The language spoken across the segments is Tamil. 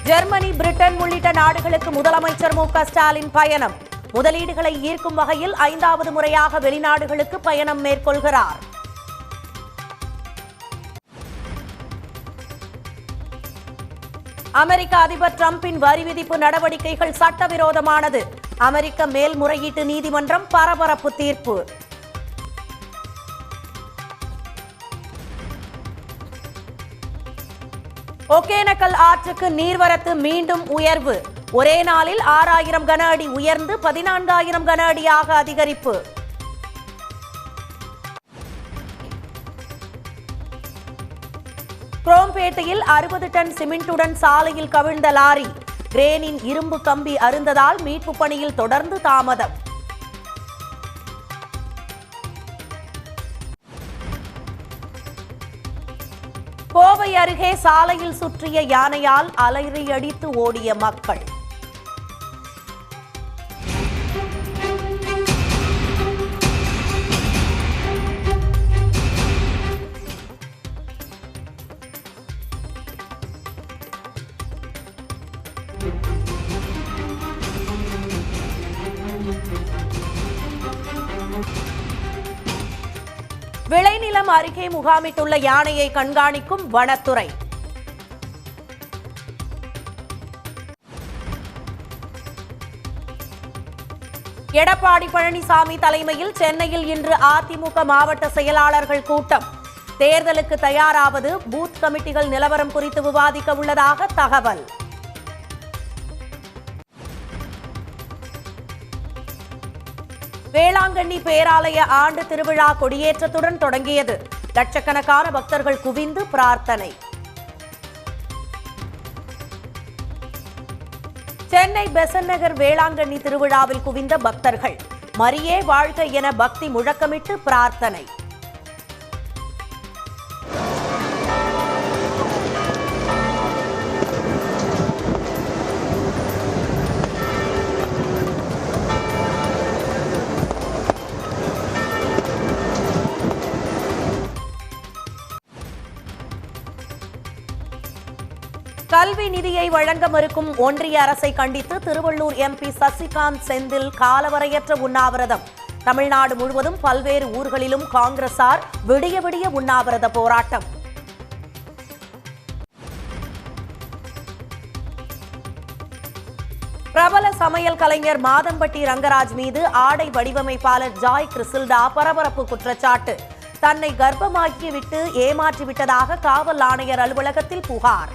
ஜெர்மனி, பிரிட்டன் உள்ளிட்ட நாடுகளுக்கு முதலமைச்சர் மு.க. ஸ்டாலின் பயணம். முதலீடுகளை ஈர்க்கும் வகையில் 5வது முறையாக வெளிநாடுகளுக்கு பயணம் மேற்கொள்கிறார். அமெரிக்க அதிபர் டிரம்பின் வரி விதிப்பு நடவடிக்கைகள் சட்டவிரோதமானது. அமெரிக்க மேல்முறையீட்டு நீதிமன்றம் பரபரப்பு தீர்ப்பு. ஒகேனக்கல் ஆற்றுக்கு நீர்வரத்து மீண்டும் உயர்வு. ஒரே நாளில் 6000 கன அடி உயர்ந்து 14000 கன அடியாக அதிகரிப்பு. குரோம்பேட்டையில் 60 டன் சிமெண்டுடன் சாலையில் கவிழ்ந்த லாரி. கிரேனின் இரும்பு கம்பி அறுந்ததால் மீட்பு பணியில் தொடர்ந்து தாமதம். கோவை அருகே சாலையில் சுற்றிய யானையால் அலறி அடித்து ஓடிய மக்கள். விளைநிலம் அருகே முகாமிட்டுள்ள யானையை கண்காணிக்கும் வனத்துறை. எடப்பாடி பழனிசாமி தலைமையில் சென்னையில் இன்று அதிமுக மாவட்ட செயலாளர்கள் கூட்டம். தேர்தலுக்கு தயாராவது, பூத் கமிட்டிகள் நிலவரம் குறித்து விவாதிக்க உள்ளதாக தகவல். வேளாங்கண்ணி பேராலய ஆண்டு திருவிழா கொடியேற்றத்துடன் தொடங்கியது. லட்சக்கணக்கான பக்தர்கள் குவிந்து பிரார்த்தனை. சென்னை பெசன்ட் நகர் வேளாங்கண்ணி திருவிழாவில் குவிந்த பக்தர்கள் மரியே வாழ்க என பக்தி முழக்கமிட்டு பிரார்த்தனை. கல்வி நிதியை வழங்க மறுக்கும் ஒன்றிய அரசை கண்டித்து திருவள்ளூர் எம்பி சசிகாந்த் செந்தில் காலவரையற்ற உண்ணாவிரதம். தமிழ்நாடு முழுவதும் பல்வேறு ஊர்களிலும் காங்கிரசார் விடிய விடிய உண்ணாவிரத போராட்டம். பிரபல சமையல் கலைஞர் மாதம்பட்டி ரங்கராஜ் மீது ஆடை வடிவமைப்பாளர் ஜாய் கிறிசில்டா பரபரப்பு குற்றச்சாட்டு. தன்னை கர்ப்பமாக்கிவிட்டு ஏமாற்றிவிட்டதாக காவல் ஆணையர் அலுவலகத்தில் புகார்.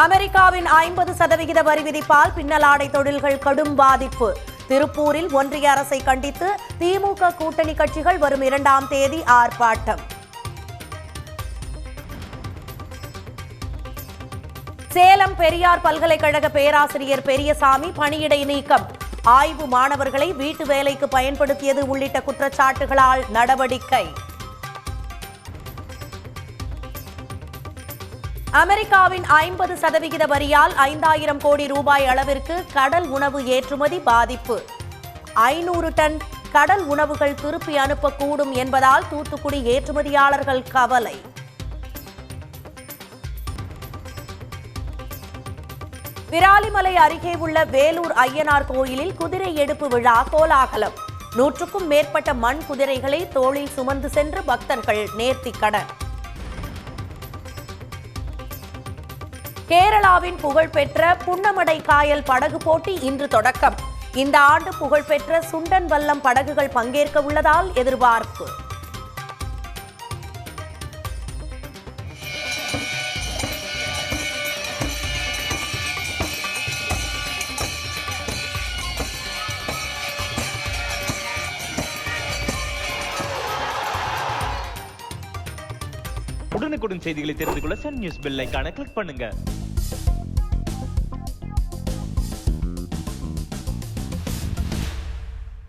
அமெரிக்காவின் 50% வரி விதிப்பால் பின்னலாடை தொழில்கள் கடும் பாதிப்பு. திருப்பூரில் ஒன்றிய அரசை கண்டித்து திமுக கூட்டணி கட்சிகள் வரும் 2ஆம் தேதி ஆர்ப்பாட்டம். சேலம் பெரியார் பல்கலைக்கழக பேராசிரியர் பெரியசாமி பணியிடை நீக்கம். ஆய்வு மாணவர்களை வீட்டு வேலைக்கு பயன்படுத்தியது உள்ளிட்ட குற்றச்சாட்டுகளால் நடவடிக்கை. அமெரிக்காவின் 50% வரியால் 5000 கோடி ரூபாய் அளவிற்கு கடல் உணவு ஏற்றுமதி பாதிப்பு. 500 டன் கடல் உணவுகள் திருப்பி அனுப்பக்கூடும் என்பதால் தூத்துக்குடி ஏற்றுமதியாளர்கள் கவலை. விராலிமலை அருகே உள்ள வேலூர் ஐயனார் கோயிலில் குதிரை எடுப்பு விழா கோலாகலம். 100க்கும் மேற்பட்ட மண் குதிரைகளை தோளில் சுமந்து சென்று பக்தர்கள் நேர்த்திக்கடன். கேரளாவின் புகழ்பெற்ற புன்னமடை காயல் படகு போட்டி இன்று தொடக்கம். இந்த ஆண்டு புகழ்பெற்ற சுண்டன் வல்லம் படகுகள் பங்கேற்க உள்ளதால் எதிர்பார்ப்பு. உடனுக்குடன் செய்திகளை தெரிந்து கொள்ள சன் நியூஸ் பெல் ஐகானை கிளிக் பண்ணுங்க.